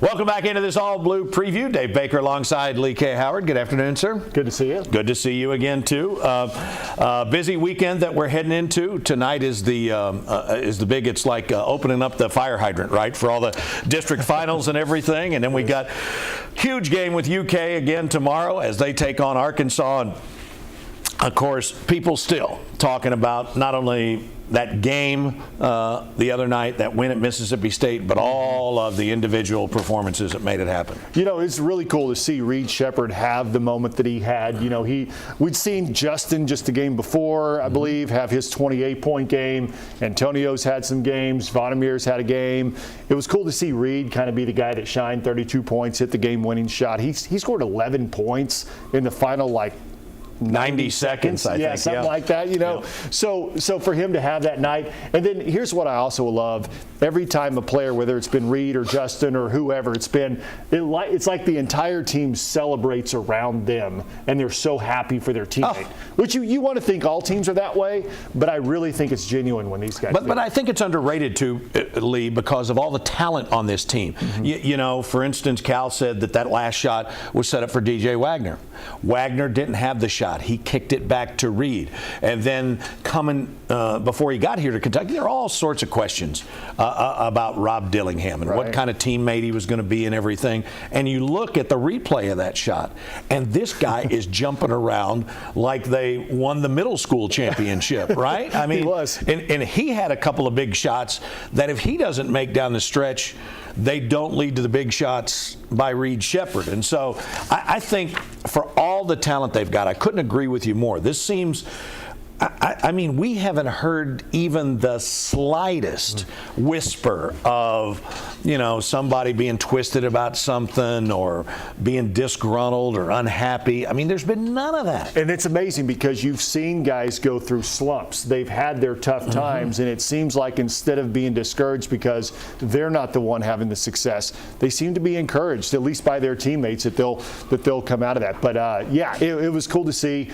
Welcome back into this All Blue preview. Dave Baker alongside Lee K. Howard. Good afternoon, sir. Good to see you. Good to see you again, too. Busy weekend that we're heading into. Tonight is the big, it's like opening up the fire hydrant, right, for all the district finals and everything. And then we got huge game with UK again tomorrow as they take on Arkansas. And, of course, people still talking about not only that game the other night, that win at Mississippi State, but all of the individual performances that made it happen. You know, it's really cool to see Reed Sheppard have the moment that he had. You know, we'd seen Justin just the game before, I believe, have his 28-point game. Antonio's had some games. Vonamir's had a game. It was cool to see Reed kind of be the guy that shined, 32 points, hit the game-winning shot. He scored 11 points in the final, 90 seconds, I think. Something like that, you know. Yeah. So for him to have that night, and then here's what I also love. Every time a player, whether it's been Reed or Justin or whoever it's been, it's like the entire team celebrates around them, and they're so happy for their teammate. Which you want to think all teams are that way, but I really think it's genuine when these guys do. But I think it's underrated too, Lee, because of all the talent on this team. Mm-hmm. You know, for instance, Cal said that last shot was set up for DJ Wagner. Wagner didn't have the shot. He kicked it back to Reed. And then coming before he got here to Kentucky, there are all sorts of questions about Rob Dillingham and what kind of teammate he was going to be and everything. And you look at the replay of that shot, and this guy is jumping around like they won the middle school championship, right? I mean, he was. And he had a couple of big shots that if he doesn't make down the stretch, they don't lead to the big shots by Reed Sheppard. And so I think for all the talent they've got, I couldn't agree with you more. This seems, I mean, we haven't heard even the slightest whisper of, you know, somebody being twisted about something or being disgruntled or unhappy. I mean, there's been none of that. And it's amazing because you've seen guys go through slumps. They've had their tough times, and it seems like instead of being discouraged because they're not the one having the success, they seem to be encouraged, at least by their teammates, that they'll come out of that. But, yeah, it was cool to see.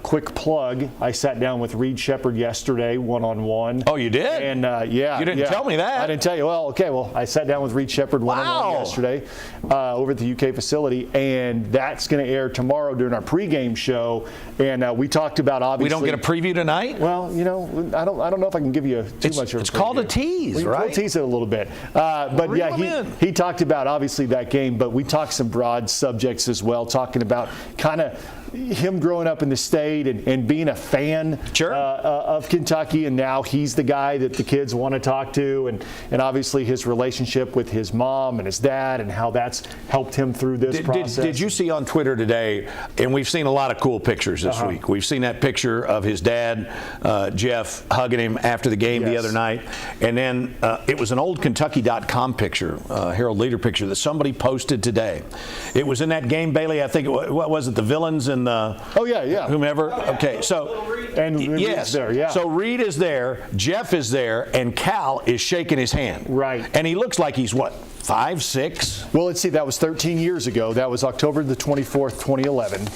Quick plug, I sat down with Reed Sheppard yesterday, one-on-one. Oh, you did? And, yeah. You didn't tell me that. I didn't tell you. Well, okay, I sat down with Reed Sheppard one-on-one yesterday over at the UK facility, and that's going to air tomorrow during our pregame show. And we talked about, obviously. We don't get a preview tonight? Well, you know, I don't know if I can give you too much of a preview. It's called a tease, right? We'll tease it a little bit. But yeah, he talked about, obviously, that game, but we talked some broad subjects as well, talking about kind of him growing up in the state and being a fan of Kentucky, and now he's the guy that the kids want to talk to, and obviously his relationship with his mom and his dad and how that's helped him through this process. Did you see on Twitter today, and we've seen a lot of cool pictures this week, we've seen that picture of his dad, Jeff, hugging him after the game the other night, and then it was an old Kentucky.com picture, Herald Leader picture that somebody posted today. It was in that game, Bailey, I think, what was it, the Villains and whomever. Okay, so Reed's there, So Reed is there, Jeff is there, and Cal is shaking his hand. Right. And he looks like he's what, 5, 6? Well, let's see, that was 13 years ago. That was October the 24th, 2011.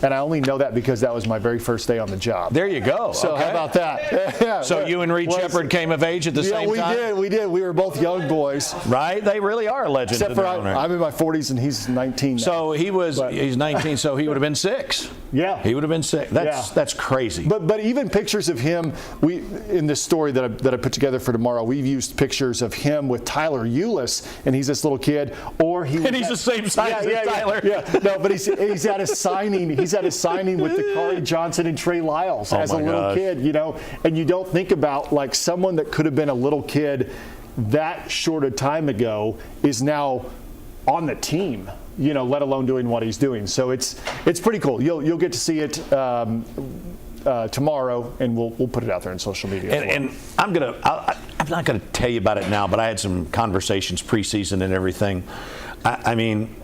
And I only know that because that was my very first day on the job. There you go. So how about that? So you and Reed Sheppard came of age at the same time? Yeah, we did. We were both young boys. Right? They really are legends. Except for I'm in my 40s and he's 19 now. So he's 19, so he would have been 6. Yeah. He would have been 6. That's crazy. But even pictures of him, in this story that I put together for tomorrow, we've used pictures of him with Tyler Eulis, and he's this little kid, or he's the same size as Tyler. Yeah. No, but he's at a signing. He's at a signing with Dakari Johnson and Trey Lyles as a little kid, you know. And you don't think about like someone that could have been a little kid that short a time ago is now on the team, you know, let alone doing what he's doing. So it's pretty cool. You'll get to see it tomorrow, and we'll put it out there on social media. And I'm not gonna tell you about it now, but I had some conversations preseason and everything. I mean,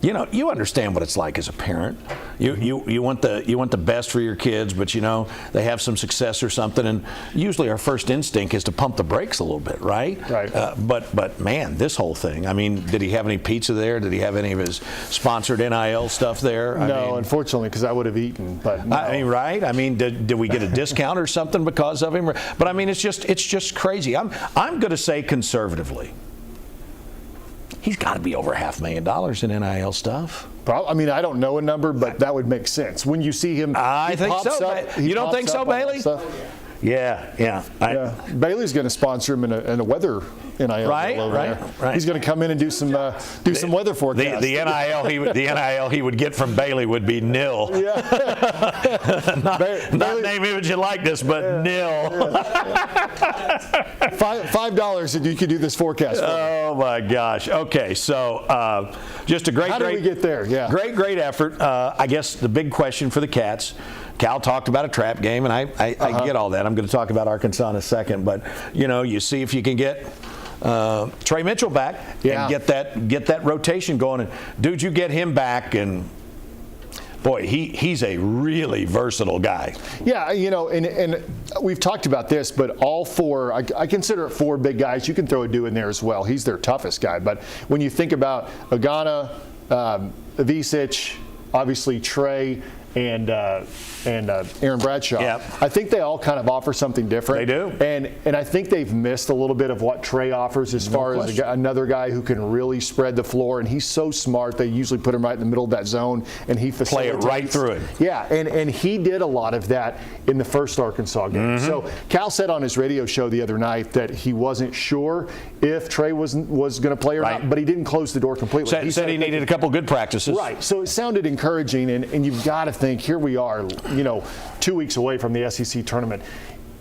you know, you understand what it's like as a parent. You want the best for your kids, but you know they have some success or something, and usually our first instinct is to pump the brakes a little bit, right? Right. But man, this whole thing. I mean, did he have any pizza there? Did he have any of his sponsored NIL stuff there? No, unfortunately, because I would have eaten. But no. I mean, right? I mean, did we get a discount or something because of him? But I mean, it's just crazy. I'm going to say conservatively. he's got to be over $500,000 in NIL stuff. I mean, I don't know a number, but that would make sense. When you see him, I think so. You don't think so, Bailey? Yeah. Bailey's going to sponsor him in a weather NIL right, deal over right, there. right. He's going to come in and do some weather forecasts. The NIL he would get from Bailey would be nil. Yeah. not name, image, and likeness, but nil. $5 and you could do this forecast for me. Oh my gosh. Okay, so just a great. How did we get there? Yeah. Great effort. I guess the big question for the Cats. Cal talked about a trap game, and I get all that. I'm going to talk about Arkansas in a second, but you see if you can get Trey Mitchell back and get that rotation going. And dude, you get him back, and boy, he's a really versatile guy. Yeah, and we've talked about this, but all four, I consider it four big guys. You can throw Adu in there as well. He's their toughest guy. But when you think about Agana, Vicic, obviously Trey, and Aaron Bradshaw. Yep. I think they all kind of offer something different. They do. And I think they've missed a little bit of what Trey offers as far as another guy who can really spread the floor. And he's so smart. They usually put him right in the middle of that zone, and he facilitates. Play it right through it. Yeah, and he did a lot of that in the first Arkansas game. Mm-hmm. So Cal said on his radio show the other night that he wasn't sure if Trey was going to play or not, but he didn't close the door completely. He said he needed a couple good practices. Right. So it sounded encouraging, and you've got to think, here we are, 2 weeks away from the SEC tournament.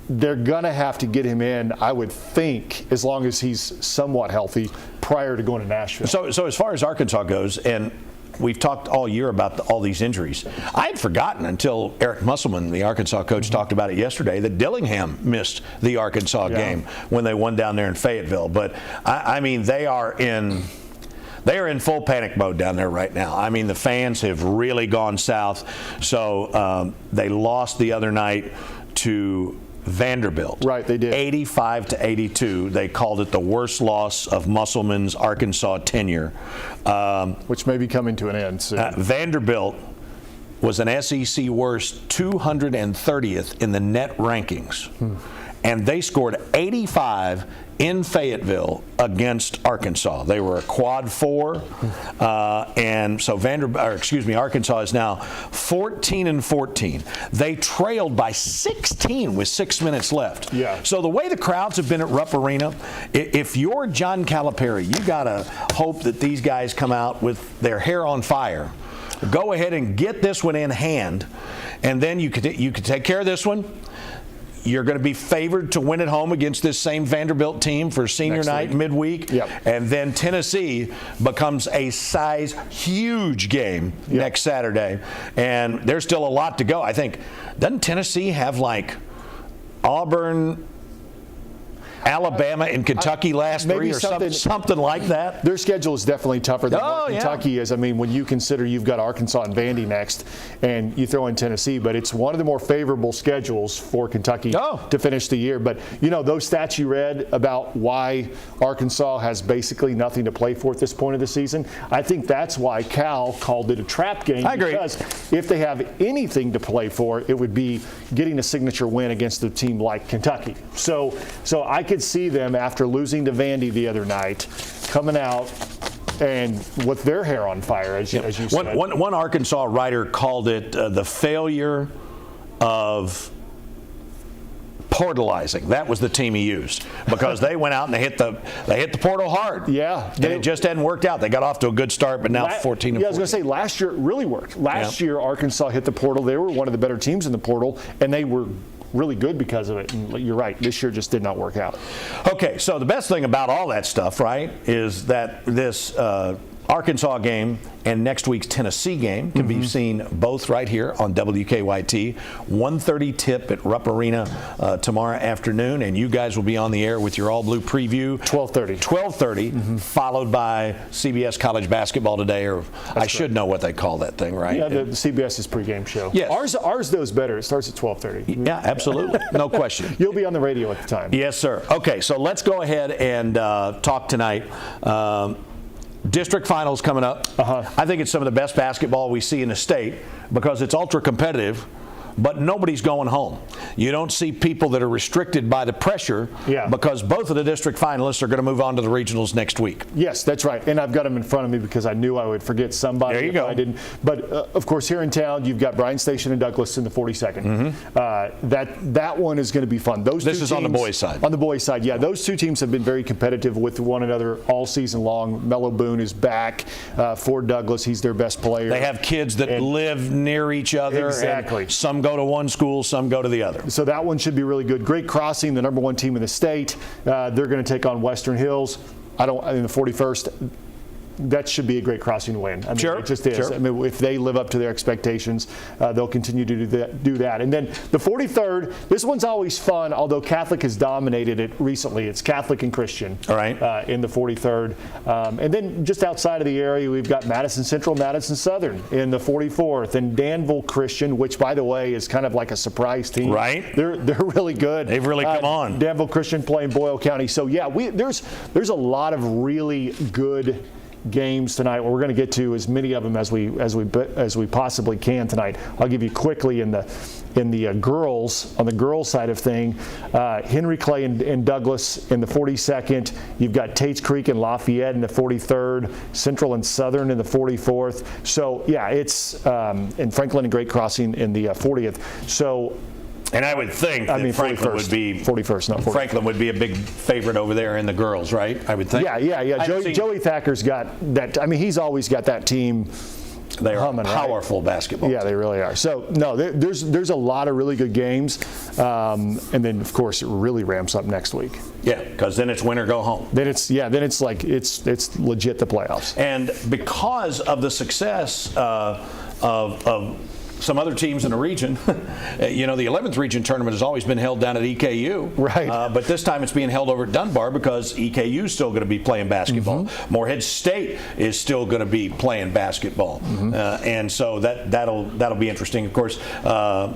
They're going to have to get him in, I would think, as long as he's somewhat healthy prior to going to Nashville. So as far as Arkansas goes, and we've talked all year about all these injuries. I had forgotten until Eric Musselman, the Arkansas coach, talked about it yesterday, that Dillingham missed the Arkansas game when they won down there in Fayetteville. But, I mean, they are in full panic mode down there right now. I mean, the fans have really gone south. So they lost the other night to Vanderbilt. Right, they did. 85-82. They called it the worst loss of Musselman's Arkansas tenure. Which may be coming to an end soon. Vanderbilt was an SEC worst 230th in the net rankings. And they scored 85 in Fayetteville against Arkansas. They were a quad four, and so Arkansas is now 14-14. They trailed by 16 with 6 minutes left. Yeah. So the way the crowds have been at Rupp Arena, if you're John Calipari, you gotta hope that these guys come out with their hair on fire. Go ahead and get this one in hand, and then you could take care of this one. You're going to be favored to win at home against this same Vanderbilt team for senior night midweek. Yep. And then Tennessee becomes a size huge game next Saturday. And there's still a lot to go. I think, doesn't Tennessee have like Auburn, Alabama, and Kentucky last three or something like that? Their schedule is definitely tougher than what Kentucky is. I mean, when you consider you've got Arkansas and Vandy next, and you throw in Tennessee, but it's one of the more favorable schedules for Kentucky to finish the year. But, those stats you read about why Arkansas has basically nothing to play for at this point of the season, I think that's why Cal called it a trap game. I agree. Because if they have anything to play for, it would be getting a signature win against a team like Kentucky. So I could see them, after losing to Vandy the other night, coming out and with their hair on fire, as you said. One Arkansas writer called it the failure of portalizing. That was the team he used, because they went out and they hit the portal hard. Yeah. And it just hadn't worked out. They got off to a good start, but now 14-14. Yeah, I was going to say, last year it really worked. Last year Arkansas hit the portal. They were one of the better teams in the portal, and they were really good because of it. And you're right, this year just did not work out. Okay, so the best thing about all that stuff, right, is that this Arkansas game and next week's Tennessee game can be seen both right here on WKYT. 1:30 tip at Rupp Arena tomorrow afternoon, and you guys will be on the air with your All Blue preview. 12:30, followed by CBS College Basketball Today, or I should know what they call that thing, right? Yeah, the CBS's pregame show. Yes. Ours does better. It starts at 12:30. Yeah, absolutely. No question. You'll be on the radio at the time. Yes, sir. Okay, so let's go ahead and talk tonight. District finals coming up. I think it's some of the best basketball we see in the state because it's ultra competitive, but nobody's going home. You don't see people that are restricted by the pressure because both of the district finalists are going to move on to the regionals next week. Yes, that's right. And I've got them in front of me because I knew I would forget somebody. There you go. I didn't. But of course, here in town, you've got Bryan Station and Douglas in the 42nd. That one is going to be fun. This is on the boys' side. On the boys' side, yeah. Those two teams have been very competitive with one another all season long. Mello Boone is back for Douglas. He's their best player. They have kids that live near each other. Exactly. And some go to one school, some go to the other. So that one should be really good. Great Crossing, the #1 team in the state. They're going to take on Western Hills. In the 41st. That should be a great Crossing win. I mean, sure, it just is. Sure. I mean, if they live up to their expectations, they'll continue to do that. And then the 43rd, this one's always fun, although Catholic has dominated it recently. It's Catholic and Christian in the 43rd. And then just outside of the area, we've got Madison Central, Madison Southern in the 44th, and Danville Christian, which, by the way, is kind of like a surprise team. Right. They're really good. They've really come on. Danville Christian playing Boyle County. So, yeah, there's a lot of really good games tonight. We're going to get to as many of them as we possibly can tonight. I'll give you quickly in the girls, on the girls side of thing, Henry Clay and Douglas in the 42nd. You've got Tates Creek and Lafayette in the 43rd, Central and Southern in the 44th. So yeah, it's and Franklin and Great Crossing in the 40th. So. And I would think that Franklin would be 41st, not 40th. Franklin would be a big favorite over there in the girls, right? I would think. Yeah. Joey Thacker's got that. I mean, he's always got that team. They are humming, powerful basketball. Yeah, they really are. So no, there's a lot of really good games, and then of course it really ramps up next week. Yeah, because then it's win or go home. Then it's legit the playoffs. And because of the success of some other teams in the region, the 11th region tournament has always been held down at EKU. Right. But this time it's being held over at Dunbar because EKU is still going to be playing basketball. Morehead State is still going to be playing basketball. And so that'll be interesting. Of course,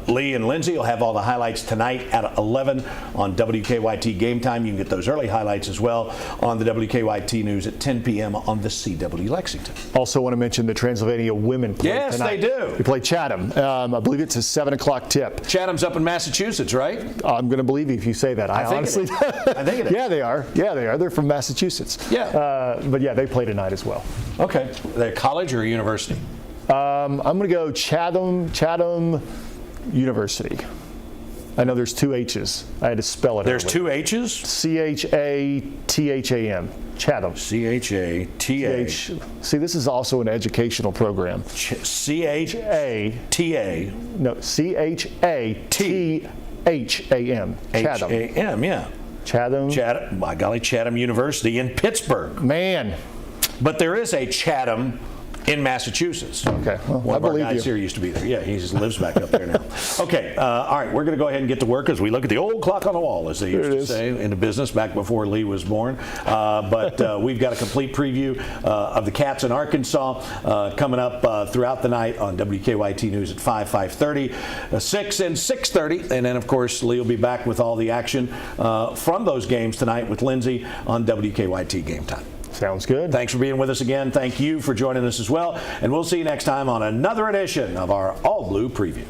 Lee and Lindsay will have all the highlights tonight at 11 on WKYT Game Time. You can get those early highlights as well on the WKYT News at 10 p.m. on the CW Lexington. Also want to mention the Transylvania women play tonight. Yes, they do. They play Chatham. I believe it's a 7 o'clock tip. Chatham's up in Massachusetts, right? I'm going to believe you if you say that. I honestly, I think it is. Yeah, they are. They're from Massachusetts. Yeah. But yeah, they play tonight as well. Okay. They're college or university? I'm going to go Chatham University. I know there's two H's. I had to spell it. There's two H's? Chatham. Chatham. Chatham. See, this is also an educational program. Chata. No, Chatham. Chatham, yeah. Chatham. By golly, Chatham University in Pittsburgh. Man. But there is a Chatham in Massachusetts. Okay. Well, One of I our believe guys you. here used to be there. Yeah, he just lives back up there now. Okay. All right. We're going to go ahead and get to work as we look at the old clock on the wall, as they used to say in the business back before Lee was born. But we've got a complete preview of the Cats in Arkansas coming up throughout the night on WKYT News at 5:30, 6 and 6:30. And then, of course, Lee will be back with all the action from those games tonight with Lindsay on WKYT Game Time. Sounds good. Thanks for being with us again. Thank you for joining us as well. And we'll see you next time on another edition of our All Blue Preview.